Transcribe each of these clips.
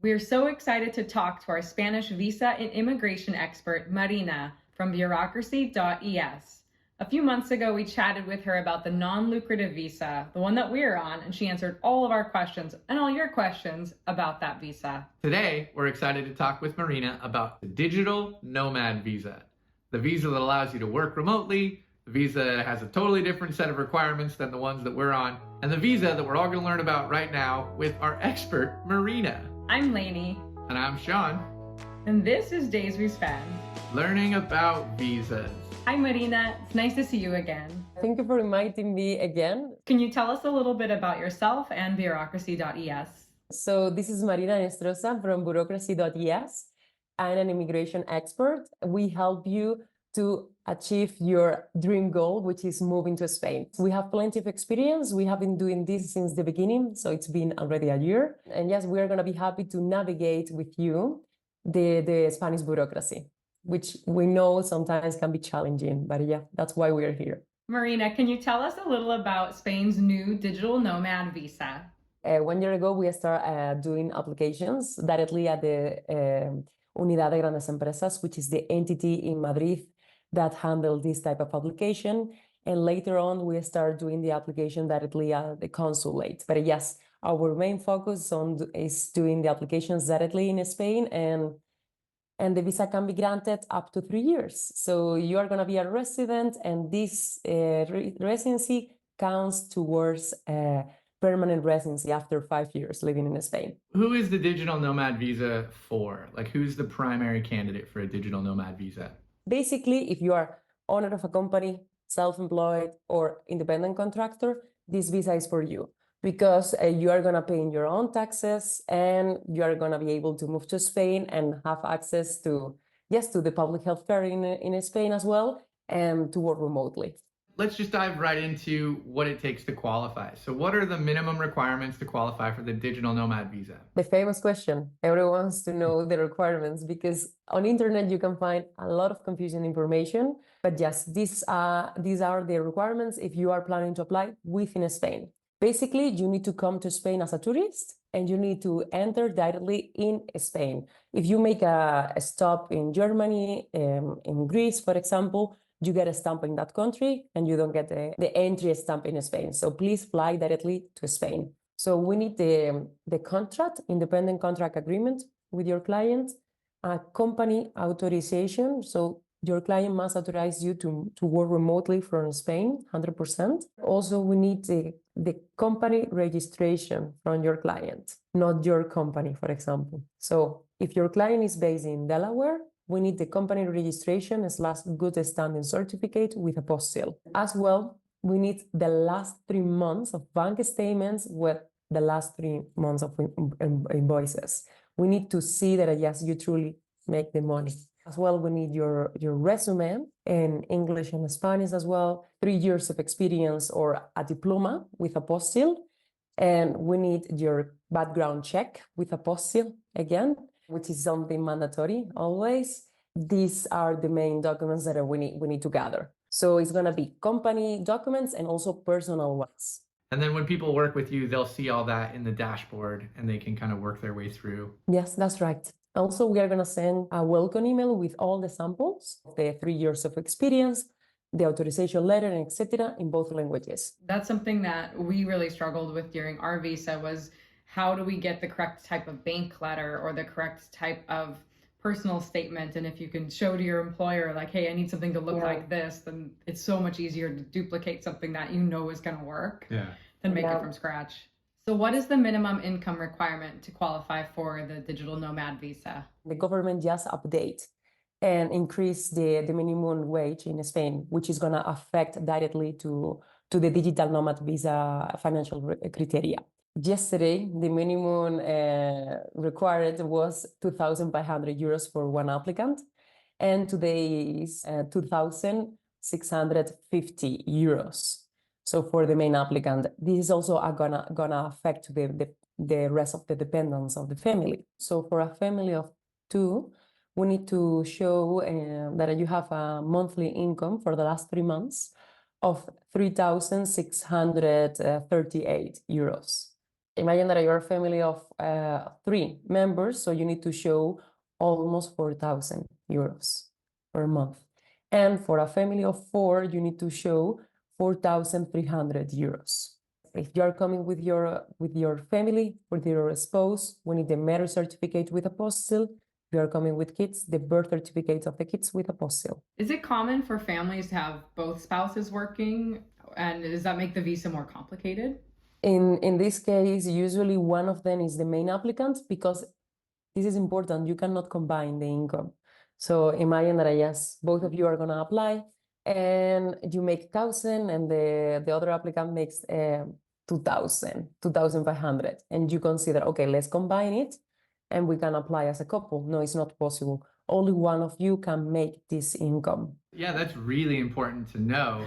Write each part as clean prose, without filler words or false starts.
We're so excited to talk to our Spanish visa and immigration expert, Marina, from Bureaucracy.es. A few months ago, we chatted with her about the non-lucrative visa, the one that we're on, and she answered all of our questions and all your questions about that visa. Today, we're excited to talk with Marina about the Digital Nomad Visa, the visa that allows you to work remotely, the visa that has a totally different set of requirements than the ones that we're on, and the visa that we're all going to learn about right now with our expert, Marina. I'm Lainey. And I'm Shawn. And this is Days We Spend learning about visas. Hi, Marina. It's nice to see you again. Thank you for inviting me again. Can you tell us a little bit about yourself and Bureaucracy.es? So this is Marina Nestrosa from Bureaucracy.es. I'm an immigration expert. We help you to achieve your dream goal, which is moving to Spain. We have plenty of experience. We have been doing this since the beginning, so it's been already a year. And yes, we are going to be happy to navigate with you the Spanish bureaucracy, which we know sometimes can be challenging, but yeah, that's why we're here. Marina, can you tell us a little about Spain's new Digital Nomad Visa? 1 year ago, we started doing applications directly at the Unidad de Grandes Empresas, which is the entity in Madrid that handles this type of application. And later on, we start doing the application directly at the consulate. But yes, our main focus is doing the applications directly in Spain, and the visa can be granted up to 3 years. So you are going to be a resident, and this residency counts towards permanent residency after 5 years living in Spain. Who is the Digital Nomad Visa for? Like, who's the primary candidate for a Digital Nomad Visa? Basically, if you are owner of a company, self-employed, or independent contractor, this visa is for you, because you are going to pay in your own taxes, and you are going to be able to move to Spain and have access to, yes, to the public health care in Spain as well, and to work remotely. Let's just dive right into what it takes to qualify. So what are the minimum requirements to qualify for the Digital Nomad Visa? The famous question. Everyone wants to know the requirements, because on internet you can find a lot of confusing information. But yes, these are the requirements if you are planning to apply within Spain. Basically, you need to come to Spain as a tourist, and you need to enter directly in Spain. If you make a stop in Germany, in Greece, for example, you get a stamp in that country, and you don't get the entry stamp in Spain. So please fly directly to Spain. So we need the contract, independent contract agreement with your client, a company authorization. So your client must authorize you to work remotely from Spain, 100%. Also, we need the company registration from your client, not your company, for example. So if your client is based in Delaware, we need the company registration / good standing certificate with apostille. As well, we need the last 3 months of bank statements with the last 3 months of invoices. We need to see that, yes, you truly make the money. As well, we need your resume in English and Spanish as well, 3 years of experience or a diploma with apostille. And we need your background check with apostille again, which is something mandatory always. These are the main documents that we need to gather. So it's going to be company documents and also personal ones. And then when people work with you, they'll see all that in the dashboard, and they can kind of work their way through. Yes, that's right. Also, we are going to send a welcome email with all the samples, the 3 years of experience, the authorization letter, and etc. in both languages. That's something that we really struggled with during our visa, was how do we get the correct type of bank letter or the correct type of personal statement? And if you can show to your employer, like, hey, I need something to look like this, then it's so much easier to duplicate something that you know is going to work than make it from scratch. So what is the minimum income requirement to qualify for the Digital Nomad Visa? The government just update and increase the minimum wage in Spain, which is going to affect directly to the Digital Nomad Visa financial criteria. Yesterday, the minimum required was 2,500 euros for one applicant, and today is 2,650 euros. So for the main applicant, this is also gonna affect the rest of the dependents of the family. So for a family of 2, we need to show that you have a monthly income for the last 3 months of 3,638 euros. Imagine that you're a family of 3 members, so you need to show almost 4,000 euros per month. And for a family of 4, you need to show 4,300 euros. If you are coming with your family, with your spouse, we need the marriage certificate with apostille. If you are coming with kids, the birth certificates of the kids with apostille. Is it common for families to have both spouses working, and does that make the visa more complicated? In this case, usually one of them is the main applicant, because this is important. You cannot combine the income. So imagine that yes, both of you are gonna apply, and you make 1,000, and the other applicant makes 2,000, 2,500, and you consider, okay, let's combine it, and we can apply as a couple. No, it's not possible. Only one of you can make this income. Yeah, that's really important to know.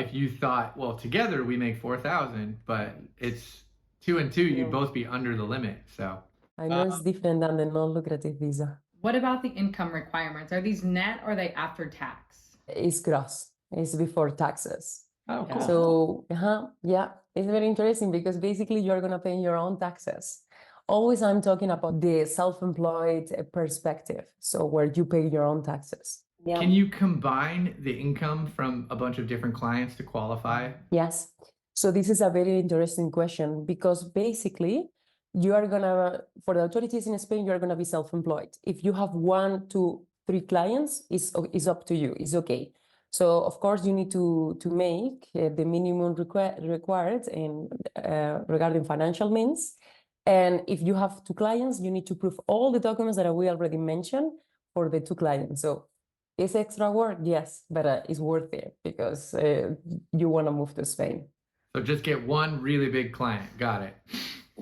If you thought, well, together we make 4,000, but it's 2 and 2, you'd both be under the limit. So I know it's different than the non-lucrative visa. What about the income requirements? Are these net or are they after tax? It's gross. It's before taxes. oh, cool. So, yeah, it's very interesting because basically you're going to pay your own taxes. Always I'm talking about the self-employed perspective. So where you pay your own taxes. Yeah. Can you combine the income from a bunch of different clients to qualify? Yes. So this is a very interesting question, because basically you are gonna, for the authorities in Spain, you're gonna be self-employed. If you have 1, 2, 3 clients, it's up to you. It's okay. So of course you need to make the minimum required in regarding financial means. And if you have 2 clients, you need to prove all the documents that we already mentioned for the 2 clients. So it's extra work, yes, but it's worth it because you want to move to Spain. So just get one really big client. Got it.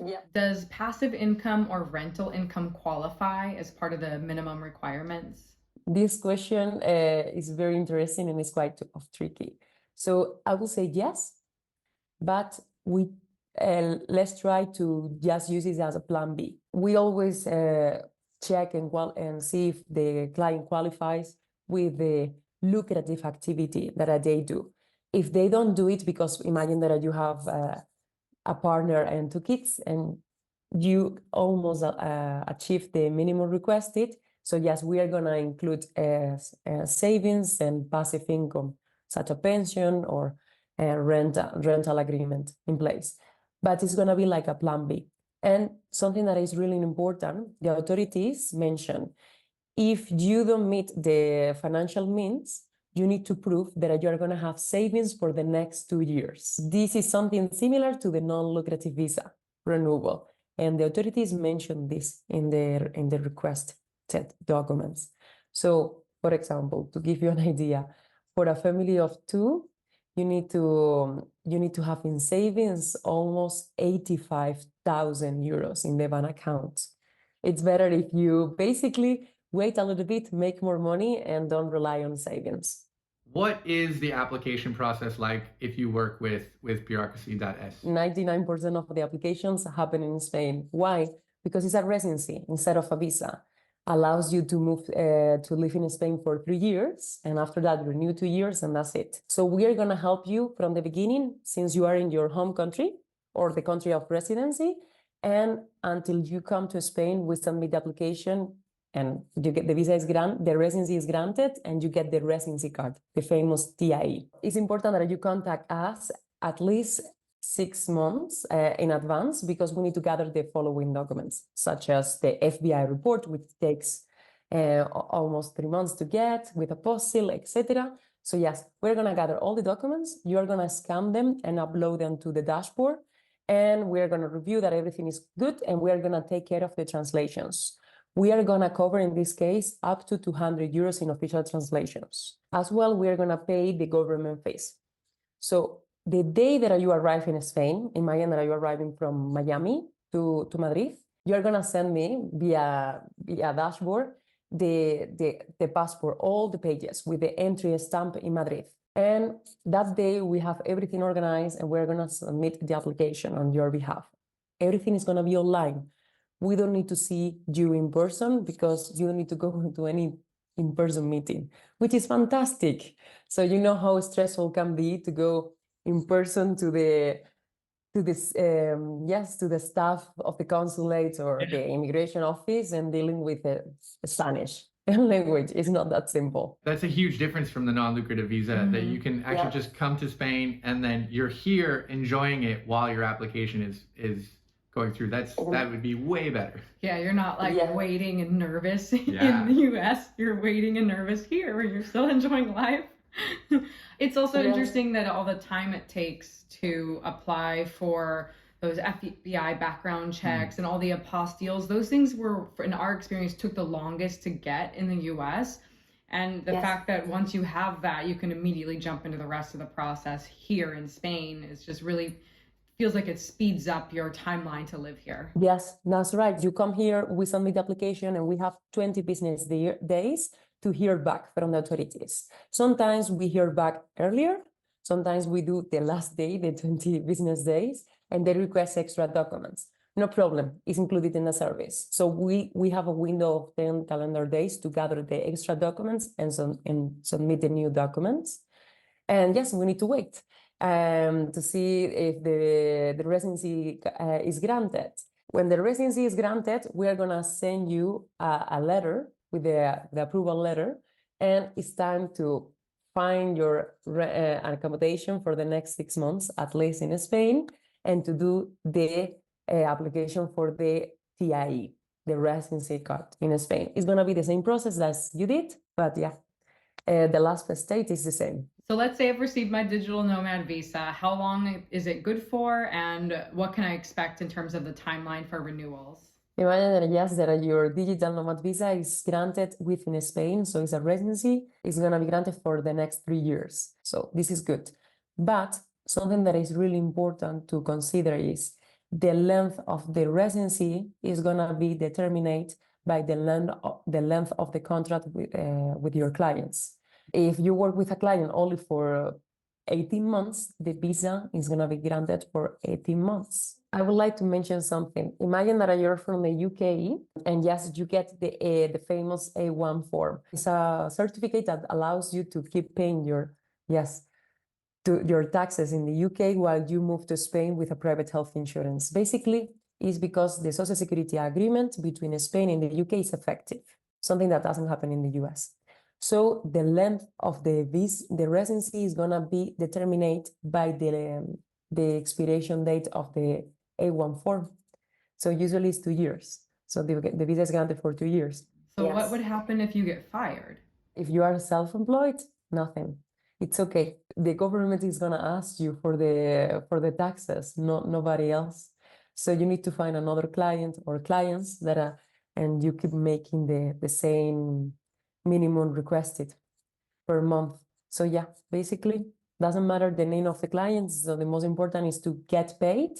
Yeah. Does passive income or rental income qualify as part of the minimum requirements? This question is very interesting and it's quite tricky. So I will say yes, but let's try to just use it as a plan B. We always check and see if the client qualifies with the lucrative activity that they do. If they don't do it, because imagine that you have a partner and 2 kids and you almost achieve the minimum requested. So yes, we are going to include savings and passive income, such a pension or a rental agreement in place. But it's going to be like a plan B. And something that is really important, the authorities mention, if you don't meet the financial means, you need to prove that you're going to have savings for the next 2 years. This is something similar to the non-lucrative visa renewal. And the authorities mentioned this in the requested documents. So, for example, to give you an idea, for a family of 2, you need to have in savings almost 85,000 euros in the bank account. It's better if you basically wait a little bit, make more money, and don't rely on savings. What is the application process like if you work with Bureaucracy.es? 99% of the applications happen in Spain. Why? Because it's a residency instead of a visa. Allows you to move to live in Spain for 3 years, and after that renew 2 years, and that's it. So we are going to help you from the beginning, since you are in your home country or the country of residency, and until you come to Spain, we submit the application and you get the visa is granted, the residency is granted, and you get the residency card, the famous TIE. It's important that you contact us at least 6 months in advance, because we need to gather the following documents, such as the FBI report, which takes almost 3 months to get, with apostille, etc. So yes, we're going to gather all the documents. You're going to scan them and upload them to the dashboard, and we're going to review that everything is good, and we're going to take care of the translations. We are going to cover, in this case, up to 200 euros in official translations. As well, we are going to pay the government fees. So the day that you arrive in Spain, imagine that you're arriving from Miami to Madrid, you're going to send me via dashboard the passport, all the pages with the entry stamp in Madrid. And that day we have everything organized, and we're going to submit the application on your behalf. Everything is going to be online. We don't need to see you in person, because you don't need to go to any in-person meeting, which is fantastic. So you know how stressful it can be to go in person to the to this yes, to the staff of the consulate or the immigration office and dealing with the Spanish language. It's not that simple. That's a huge difference from the non-lucrative visa, that you can actually just come to Spain and then you're here enjoying it while your application is going through. That would be way better. Yeah, you're not like waiting and nervous Yeah. in the US. You're waiting and nervous here where you're still enjoying life. It's also interesting that all the time it takes to apply for those FBI background checks and all the apostilles, those things were, in our experience, took the longest to get in the US. And the fact that once you have that, you can immediately jump into the rest of the process here in Spain is just really feels like it speeds up your timeline to live here. Yes, that's right. You come here, we submit the application, and we have 20 business days to hear back from the authorities. Sometimes we hear back earlier. Sometimes we do the last day, the 20 business days, and they request extra documents. No problem, it's included in the service. So we have a window of 10 calendar days to gather the extra documents and submit the new documents. And yes, we need to wait to see if the residency is granted. When the residency is granted, we are gonna send you a letter with the approval letter, and it's time to find your accommodation for the next 6 months, at least in Spain, and to do the application for the TIE, the residency card in Spain. It's gonna be the same process as you did, but yeah, the last state is the same. So let's say I've received my Digital Nomad Visa. How long is it good for, and what can I expect in terms of the timeline for renewals? Imagine that, yes, that your Digital Nomad Visa is granted within Spain, so it's a residency. It's going to be granted for the next 3 years. So this is good. But something that is really important to consider is the length of the residency is going to be determined by the length of the contract with your clients. If you work with a client only for 18 months, the visa is going to be granted for 18 months. I would like to mention something. Imagine that you're from the UK, and yes, you get the famous A1 form. It's a certificate that allows you to keep paying your taxes in the UK while you move to Spain with a private health insurance. Basically, it's because the Social Security agreement between Spain and the UK is effective, something that doesn't happen in the US. So the length of the residency is gonna be determined by the expiration date of the A1 form. So usually it's 2 years. So the visa is granted for 2 years. So what would happen if you get fired? If you are self-employed, nothing. It's okay. The government is gonna ask you for the taxes, nobody else. So you need to find another client or clients that and you keep making the same minimum requested per month. So yeah, basically doesn't matter the name of the clients. So the most important is to get paid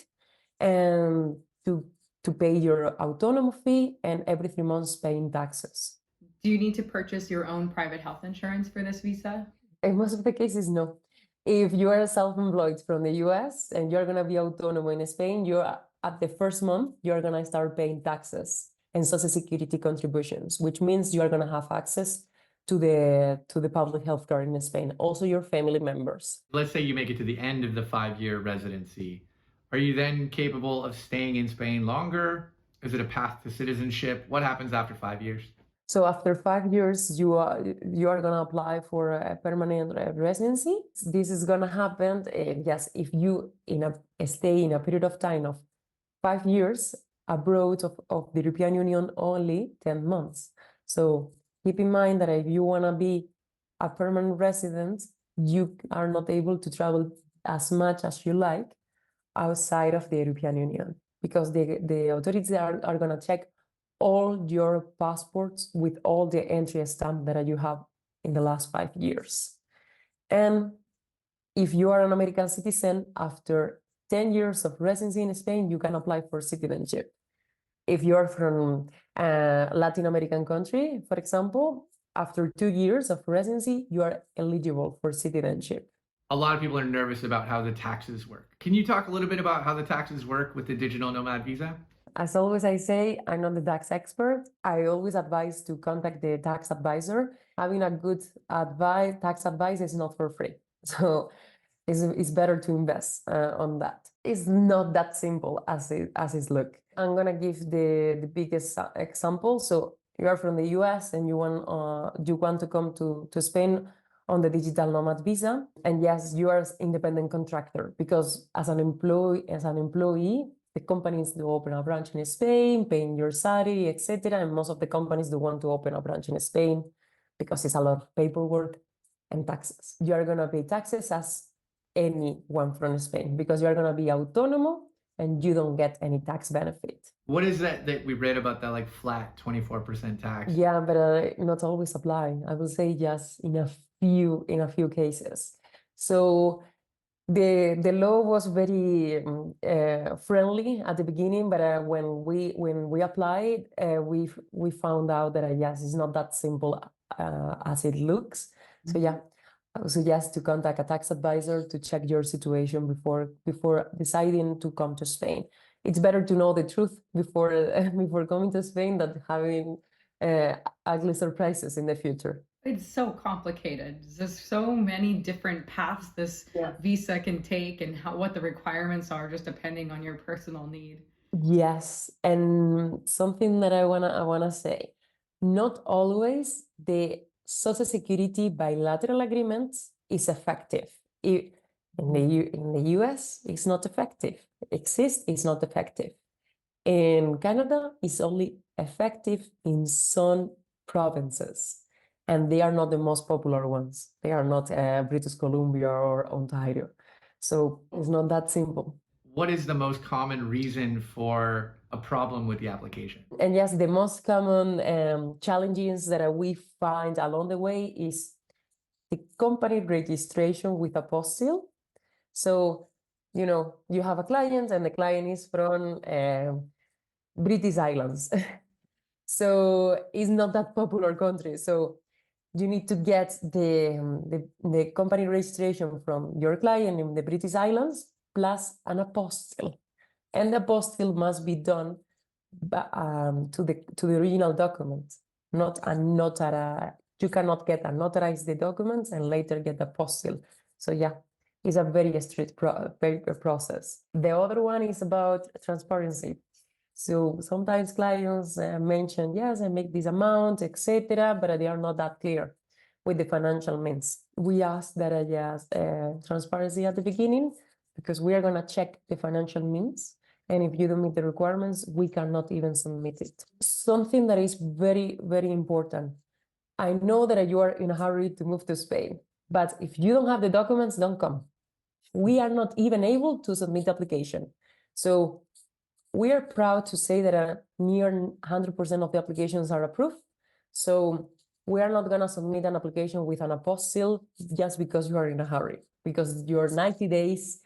and to pay your autonomous fee and every 3 months paying taxes. Do you need to purchase your own private health insurance for this visa? In most of the cases, no. If you are self-employed from the US and you're gonna be autonomous in Spain, you're at the first month, you're gonna start paying taxes and Social Security contributions, which means you are going to have access to the public health care in Spain, also your family members. Let's say you make it to the end of the 5-year residency. Are you then capable of staying in Spain longer? Is it a path to citizenship? What happens after 5 years? So after 5 years, you are going to apply for a permanent residency. This is going to happen, yes, if you stay in a period of time of 5 years abroad of the European Union, only 10 months. So keep in mind that if you want to be a permanent resident, you are not able to travel as much as you like outside of the European Union, because the authorities are going to check all your passports with all the entry stamp that you have in the last 5 years. And if you are an American citizen, after 10 years of residency in Spain, you can apply for citizenship. If you're from a Latin American country, for example, after 2 years of residency, you are eligible for citizenship. A lot of people are nervous about how the taxes work. Can you talk a little bit about how the taxes work with the Digital Nomad Visa? As always, I say, I'm not the tax expert. I always advise to contact the tax advisor. Having a good tax advice is not for free. So it's better to invest on that. It's not that simple as it look. I'm gonna give the biggest example. So you are from the US and you want to come to Spain on the Digital Nomad Visa, and yes, you are an independent contractor because as an employee, the companies do open a branch in Spain, paying your salary, etc. And most of the companies do want to open a branch in Spain because it's a lot of paperwork and taxes. You are gonna pay taxes as anyone from Spain because you're going to be autonomous and you don't get any tax benefit. What is that we read about, that like flat 24% tax? Yeah, but not always apply. I will say yes in a few cases. So the law was very friendly at the beginning, but when we applied, we found out that yes, it's not that simple as it looks. So yeah, I would suggest to contact a tax advisor to check your situation before deciding to come to Spain. It's better to know the truth before before coming to Spain than having ugly surprises in the future. It's so complicated. There's so many different paths this visa can take and what the requirements are just depending on your personal need. Yes, and something that I wanna say, not always the Social Security bilateral agreement is effective. In the US, it's not effective. Exists, it's not effective. In Canada, it's only effective in some provinces, and they are not the most popular ones. They are not British Columbia or Ontario. So it's not that simple. What is the most common reason for a problem with the application? And yes, the most common challenges that we find along the way is the company registration with apostille. So, you have a client and the client is from British Islands. So it's not that popular country. So you need to get the company registration from your client in the British Islands plus an apostille. And the apostille must be done to the original document, not a notary. You cannot get a notarized the documents and later get the apostille. So yeah, it's a very strict process. The other one is about transparency. So sometimes clients mention, yes, I make this amount, etc., but they are not that clear with the financial means. We ask that transparency at the beginning because we are going to check the financial means. And if you don't meet the requirements, we cannot even submit it. Something that is very, very important. I know that you are in a hurry to move to Spain, but if you don't have the documents, don't come. We are not even able to submit the application. So we are proud to say that near 100% of the applications are approved. So we are not going to submit an application with an apostille just because you are in a hurry, because your 90 days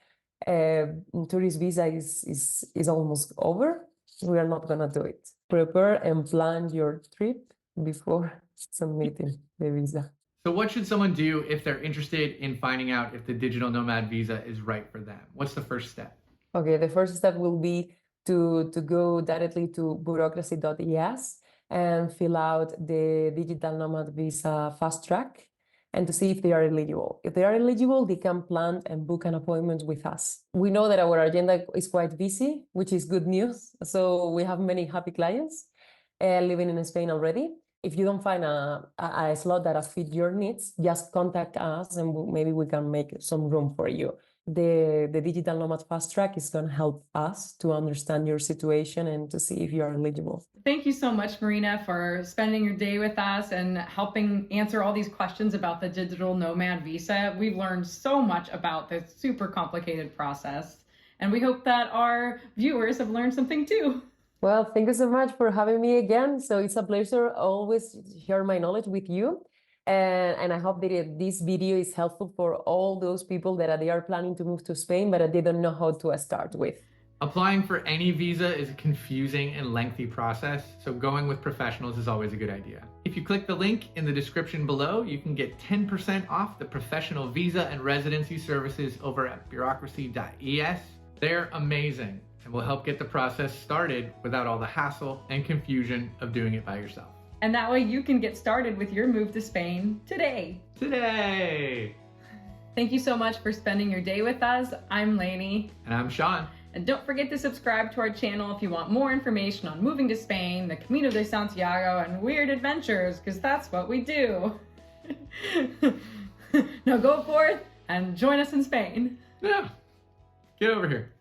tourist visa is almost over. We are not going to do it. Prepare and plan your trip before submitting the visa. So what should someone do if they're interested in finding out if the Digital Nomad Visa is right for them? What's the first step? Okay, the first step will be to go directly to Bureaucracy.es and fill out the Digital Nomad Visa fast track and to see if they are eligible. If they are eligible, they can plan and book an appointment with us. We know that our agenda is quite busy, which is good news. So we have many happy clients living in Spain already. If you don't find a slot that fit your needs, just contact us and maybe we can make some room for you. The Digital Nomad Fast Track is going to help us to understand your situation and to see if you are eligible. Thank you so much, Marina, for spending your day with us and helping answer all these questions about the Digital Nomad Visa. We've learned so much about this super complicated process, and we hope that our viewers have learned something too. Well, thank you so much for having me again. So it's a pleasure always share my knowledge with you. And I hope that this video is helpful for all those people that they are planning to move to Spain, but they don't know how to start with. Applying for any visa is a confusing and lengthy process, so going with professionals is always a good idea. If you click the link in the description below, you can get 10% off the professional visa and residency services over at Bureaucracy.es. They're amazing and will help get the process started without all the hassle and confusion of doing it by yourself. And that way you can get started with your move to Spain today. Today! Thank you so much for spending your day with us. I'm Lainey. And I'm Shawn. And don't forget to subscribe to our channel if you want more information on moving to Spain, the Camino de Santiago, and weird adventures, because that's what we do. Now go forth and join us in Spain. Yeah. Get over here.